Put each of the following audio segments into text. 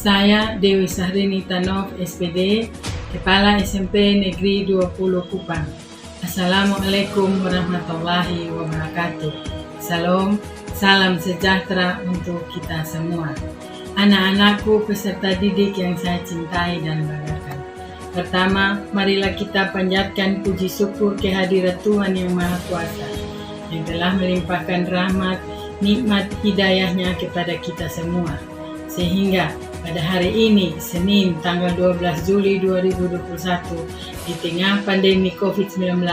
Saya Dewi Sahrini Tanov, SPD, Kepala SMP Negeri 20 Kupang. Assalamualaikum warahmatullahi wabarakatuh. Salam sejahtera untuk kita semua. Anak-anakku peserta didik yang saya cintai dan banggakan. Pertama, marilah kita panjatkan puji syukur kehadirat Tuhan Yang Maha Kuasa yang telah melimpahkan rahmat, nikmat hidayahnya kepada kita semua. Sehingga pada hari ini, Senin tanggal 12 Juli 2021, di tengah pandemi COVID-19,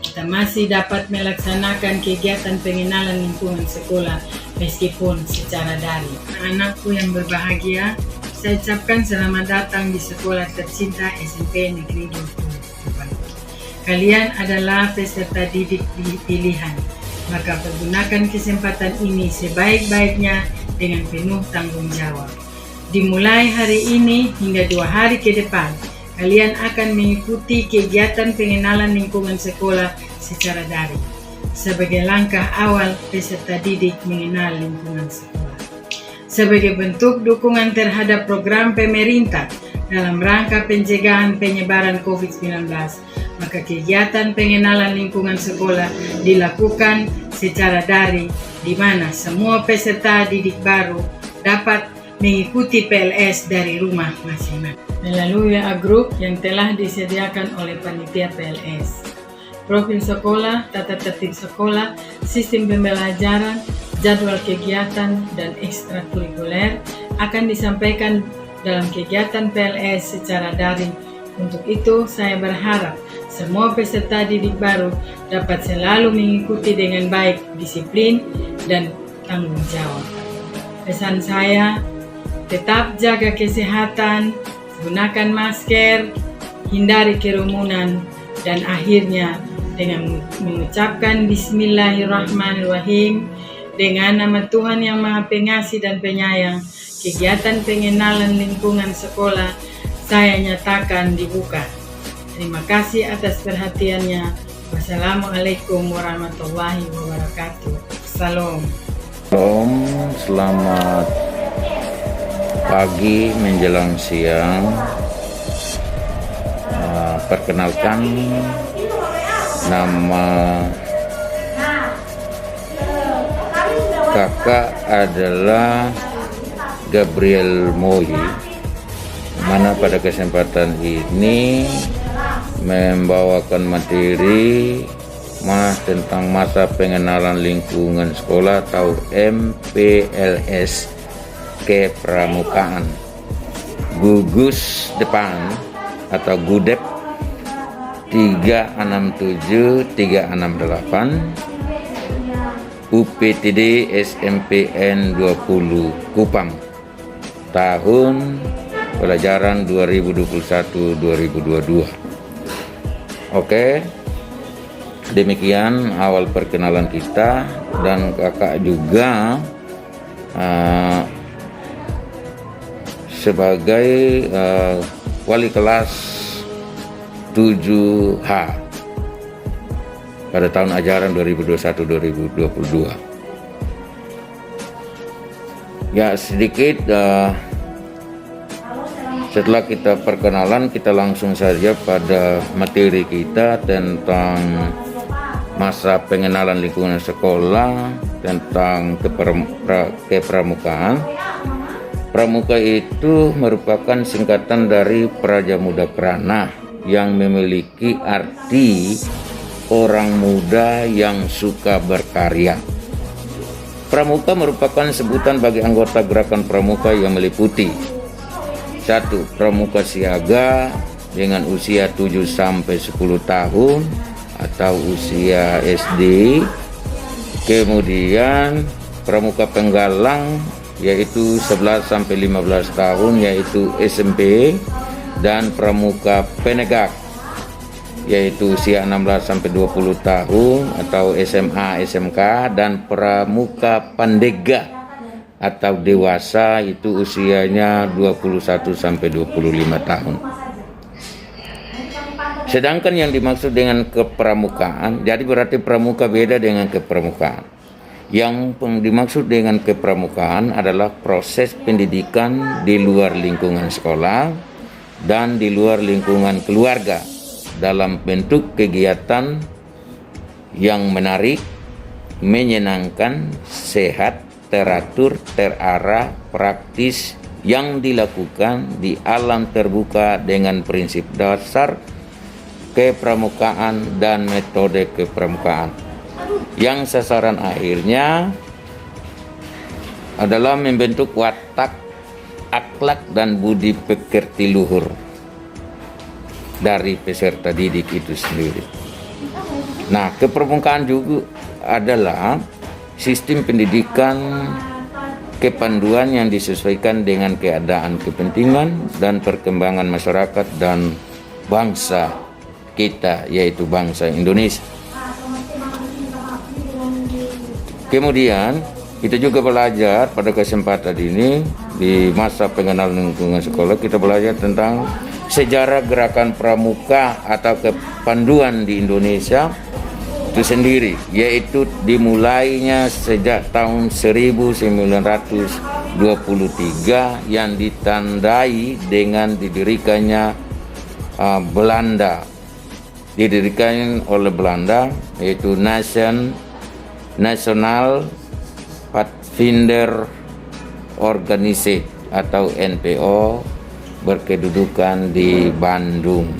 kita masih dapat melaksanakan kegiatan pengenalan lingkungan sekolah meskipun secara daring. Anak-anakku yang berbahagia, saya ucapkan selamat datang di sekolah tercinta SMP Negeri 20. Kalian adalah peserta didik pilihan, maka pergunakan kesempatan ini sebaik-baiknya dengan penuh tanggung jawab. Dimulai hari ini hingga 2 hari ke depan, kalian akan mengikuti kegiatan pengenalan lingkungan sekolah secara daring sebagai langkah awal peserta didik mengenal lingkungan sekolah. Sebagai bentuk dukungan terhadap program pemerintah dalam rangka pencegahan penyebaran COVID-19, maka kegiatan pengenalan lingkungan sekolah dilakukan secara daring, di mana semua peserta didik baru dapat mengikuti PLS dari rumah masing-masing melalui WA Group yang telah disediakan oleh panitia PLS. Profil sekolah, tata tertib sekolah, sistem pembelajaran, jadwal kegiatan, dan ekstrakurikuler akan disampaikan dalam kegiatan PLS secara daring. Untuk itu, saya berharap semua peserta didik baru dapat selalu mengikuti dengan baik, disiplin, dan tanggung jawab. Pesan saya, tetap jaga kesehatan, gunakan masker, hindari kerumunan, dan akhirnya dengan mengucapkan Bismillahirrahmanirrahim, dengan nama Tuhan Yang Maha Pengasih dan Penyayang, kegiatan pengenalan lingkungan sekolah saya nyatakan dibuka. Terima kasih atas perhatiannya. Wassalamualaikum warahmatullahi wabarakatuh. Salam. Selamat pagi menjelang siang. Perkenalkan, nama kakak adalah Gabriel Moy, mana pada kesempatan ini membawakan materi tentang masa pengenalan lingkungan sekolah atau MPLS kepramukaan, gugus depan atau GUDEP 367-368 UPTD SMPN 20 Kupang, tahun pelajaran 2021-2022. Oke, demikian awal perkenalan kita, dan kakak juga sebagai wali kelas 7H pada tahun ajaran 2021-2022. Ya, sedikit setelah kita perkenalan, kita langsung saja pada materi kita tentang masa pengenalan lingkungan sekolah, tentang kepramukaan. Pramuka itu merupakan singkatan dari Praja Muda Krana yang memiliki arti orang muda yang suka berkarya. Pramuka merupakan sebutan bagi anggota gerakan pramuka yang meliputi 1. Pramuka siaga dengan usia 7-10 tahun atau usia SD. Kemudian pramuka penggalang yaitu 11-15 tahun yaitu SMP, dan pramuka penegak yaitu usia 16-20 tahun atau SMA, SMK, dan pramuka pandega atau dewasa itu usianya 21-25 tahun. Sedangkan yang dimaksud dengan kepramukaan, jadi berarti pramuka beda dengan kepramukaan. Yang dimaksud dengan kepramukaan adalah proses pendidikan di luar lingkungan sekolah dan di luar lingkungan keluarga dalam bentuk kegiatan yang menarik, menyenangkan, sehat, teratur, terarah, praktis yang dilakukan di alam terbuka dengan prinsip dasar kepramukaan dan metode kepramukaan. Yang sasaran akhirnya adalah membentuk watak, akhlak, dan budi pekerti luhur dari peserta didik itu sendiri. Nah, kepramukaan juga adalah sistem pendidikan kepanduan yang disesuaikan dengan keadaan, kepentingan, dan perkembangan masyarakat dan bangsa kita, yaitu bangsa Indonesia. Kemudian kita juga belajar pada kesempatan ini di masa pengenalan lingkungan sekolah, kita belajar tentang sejarah gerakan pramuka atau kepanduan di Indonesia itu sendiri, yaitu dimulainya sejak tahun 1923 yang ditandai dengan didirikannya didirikan oleh Belanda, yaitu National Pathfinder Organization atau NPO berkedudukan di Bandung.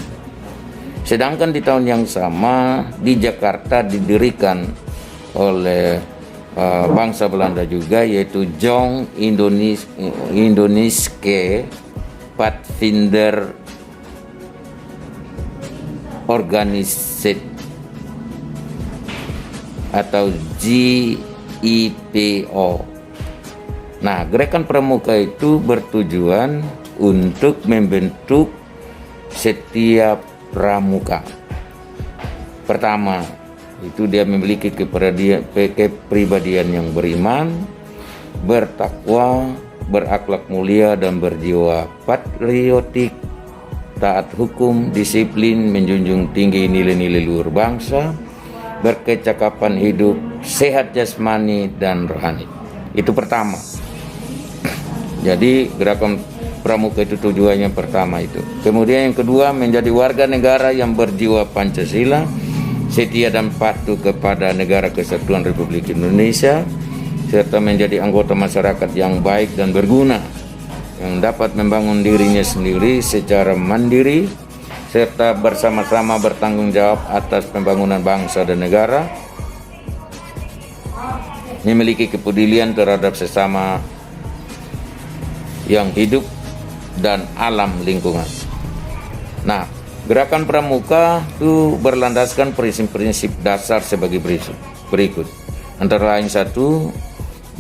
Sedangkan di tahun yang sama di Jakarta didirikan oleh bangsa Belanda juga, yaitu Jong Indonesiske Pathfinder Organisation atau GIPO. Nah, gerakan pramuka itu bertujuan untuk membentuk setiap pramuka. Pertama, itu dia memiliki kepribadian yang beriman, bertakwa, berakhlak mulia, dan berjiwa patriotik, taat hukum, disiplin, menjunjung tinggi nilai-nilai luhur bangsa, berkecakapan hidup, sehat jasmani dan rohani. Itu pertama. Jadi gerakan pramuka itu tujuannya pertama itu. Kemudian yang kedua, menjadi warga negara yang berjiwa Pancasila, setia dan patuh kepada Negara Kesatuan Republik Indonesia, serta menjadi anggota masyarakat yang baik dan berguna, yang dapat membangun dirinya sendiri secara mandiri, serta bersama-sama bertanggung jawab atas pembangunan bangsa dan negara, memiliki kepedulian terhadap sesama yang hidup dan alam lingkungan. Nah, gerakan pramuka itu berlandaskan prinsip-prinsip dasar sebagai berikut. Antara lain satu,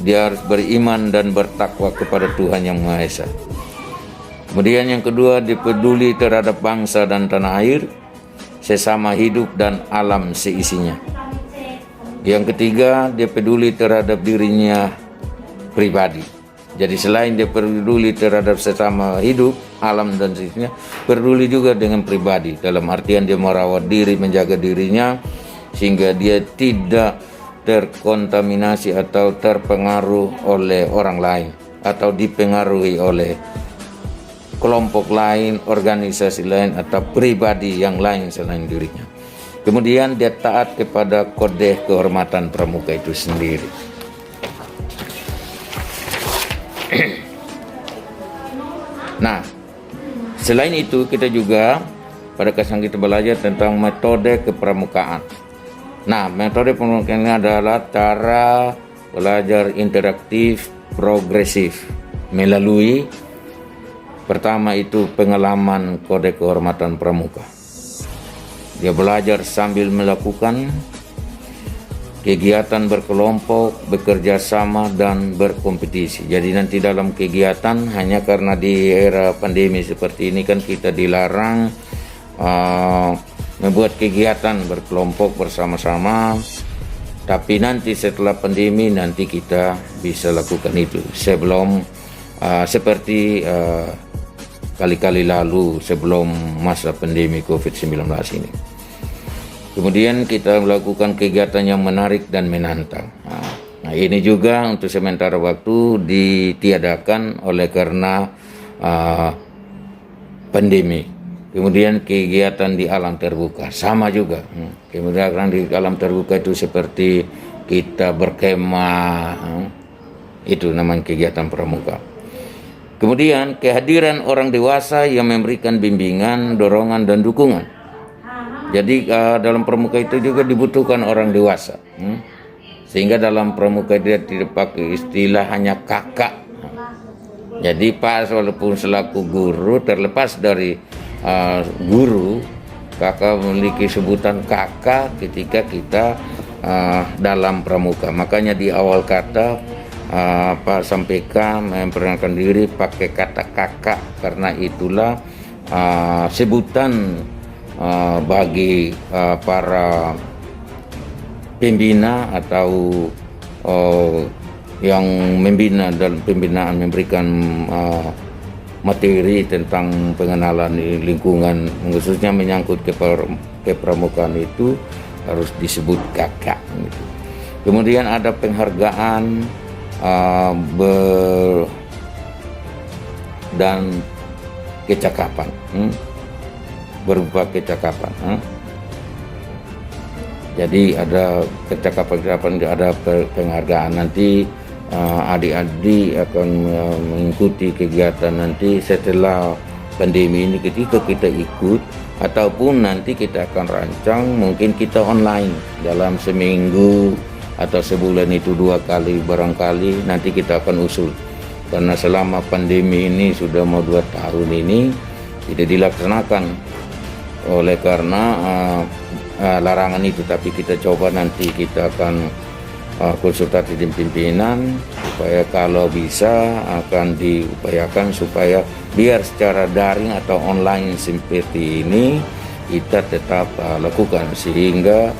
dia harus beriman dan bertakwa kepada Tuhan Yang Maha Esa. Kemudian yang kedua, dipeduli terhadap bangsa dan tanah air, sesama hidup dan alam seisinya. Yang ketiga, dia peduli terhadap dirinya pribadi. Jadi selain dia peduli terhadap sesama hidup, alam dan seisinya, peduli juga dengan pribadi. Dalam artian dia merawat diri, menjaga dirinya, sehingga dia tidak terkontaminasi atau terpengaruh oleh orang lain, atau dipengaruhi oleh kelompok lain, organisasi lain, atau pribadi yang lain selain dirinya. Kemudian dia taat kepada kode kehormatan pramuka itu sendiri. Nah, selain itu kita juga pada kesempatan kita belajar tentang metode kepramukaan. Nah, metode kepramukaan ini adalah cara belajar interaktif progresif melalui pertama itu pengalaman kode kehormatan pramuka. Dia belajar sambil melakukan kegiatan berkelompok, bekerja sama, dan berkompetisi. Jadi nanti dalam kegiatan, hanya karena di era pandemi seperti ini kan kita dilarang membuat kegiatan berkelompok bersama-sama. Tapi nanti setelah pandemi nanti kita bisa lakukan itu. Sebelum seperti kali-kali lalu sebelum masa pandemi COVID-19 ini. Kemudian kita melakukan kegiatan yang menarik dan menantang. Nah Nah, ini juga untuk sementara waktu ditiadakan oleh karena pandemi. Kemudian kegiatan di alam terbuka sama juga. Kemudian di alam terbuka itu seperti kita berkemah, itu namanya kegiatan pramuka. Kemudian kehadiran orang dewasa yang memberikan bimbingan, dorongan, dan dukungan. Jadi dalam pramuka itu juga dibutuhkan orang dewasa. Sehingga dalam pramuka dia tidak pakai istilah hanya kakak. Jadi Pak walaupun selaku guru, terlepas dari guru, kakak memiliki sebutan kakak ketika kita dalam pramuka. Makanya di awal kata Pak sampaikan memperkenalkan diri pakai kata kakak, karena itulah sebutan bagi para pembina atau yang membina dalam pembinaan, memberikan materi tentang pengenalan lingkungan, khususnya menyangkut kepramukaan itu harus disebut kakak. Kemudian ada penghargaan dan kecakapan, berupa kecakapan. Jadi ada kecakapan, ada penghargaan. Nanti adik-adik akan mengikuti kegiatan nanti setelah pandemi ini, ketika kita ikut, ataupun nanti kita akan rancang mungkin kita online dalam seminggu atau sebulan itu 2 kali barangkali nanti kita akan usul. Karena selama pandemi ini sudah mau 2 tahun ini tidak dilaksanakan oleh karena larangan itu, tapi kita coba nanti kita akan konsultasi dengan pimpinan supaya kalau bisa akan diupayakan supaya biar secara daring atau online seperti ini kita tetap lakukan, sehingga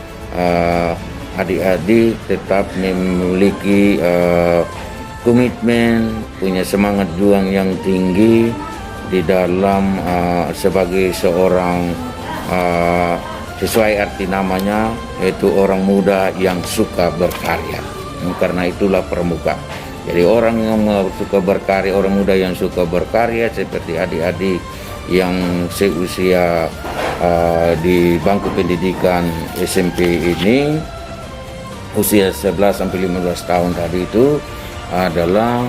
adik-adik tetap memiliki komitmen, punya semangat juang yang tinggi di dalam sebagai seorang sesuai arti namanya, yaitu orang muda yang suka berkarya. Karena itulah pramuka. Jadi orang yang suka berkarya, orang muda yang suka berkarya seperti adik-adik yang seusia di bangku pendidikan SMP ini, usia 11 sampai 15 tahun tadi itu adalah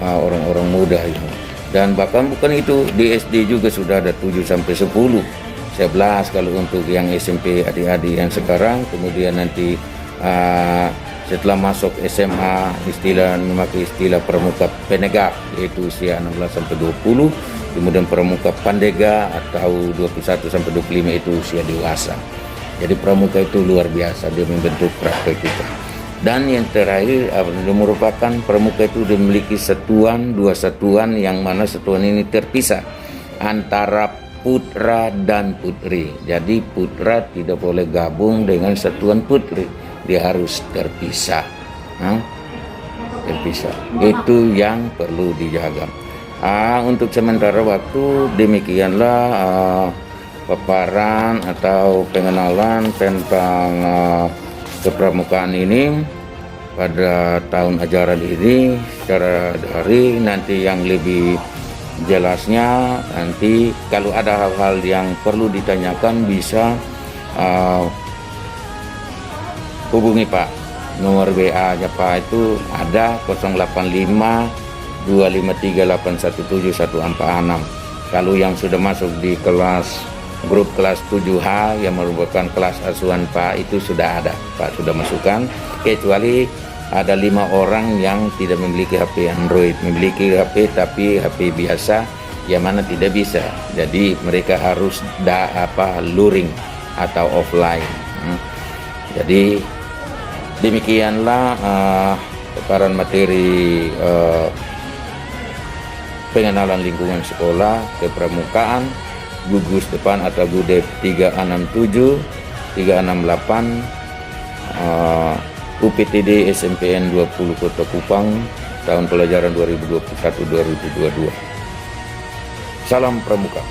orang-orang muda ini. Dan bahkan bukan itu, di SD juga sudah ada 7 sampai 10. 11 kalau untuk yang SMP adik-adik yang sekarang. Kemudian nanti setelah masuk SMA memakai istilah pramuka penegak, yaitu usia 16 sampai 20. Kemudian pramuka pandega atau 21 sampai 25 itu usia dewasa. Jadi pramuka itu luar biasa, dia membentuk praktek kita. Dan yang terakhir merupakan pramuka itu memiliki satuan, 2 satuan, yang mana satuan ini terpisah antara putra dan putri. Jadi putra tidak boleh gabung dengan satuan putri, dia harus terpisah. Terpisah. Itu yang perlu dijaga. Untuk sementara waktu demikianlah paparan atau pengenalan tentang kepramukaan ini pada tahun ajaran ini secara daring. Nanti yang lebih jelasnya nanti kalau ada hal-hal yang perlu ditanyakan bisa hubungi Pak. Nomor WA-nya Pak itu ada 085 253 817 146. Kalau yang sudah masuk di grup kelas 7H yang merupakan kelas asuhan Pak itu sudah ada, Pak sudah masukkan, kecuali ada 5 orang yang tidak memiliki HP Android, memiliki HP tapi HP biasa yang mana tidak bisa. Jadi mereka harus luring atau offline. Jadi demikianlah paparan materi pengenalan lingkungan sekolah kepramukaan gugus depan atau GUDEP 367 368 UPTD SMPN 20 Kota Kupang tahun pelajaran 2021-2022. Salam Pramuka.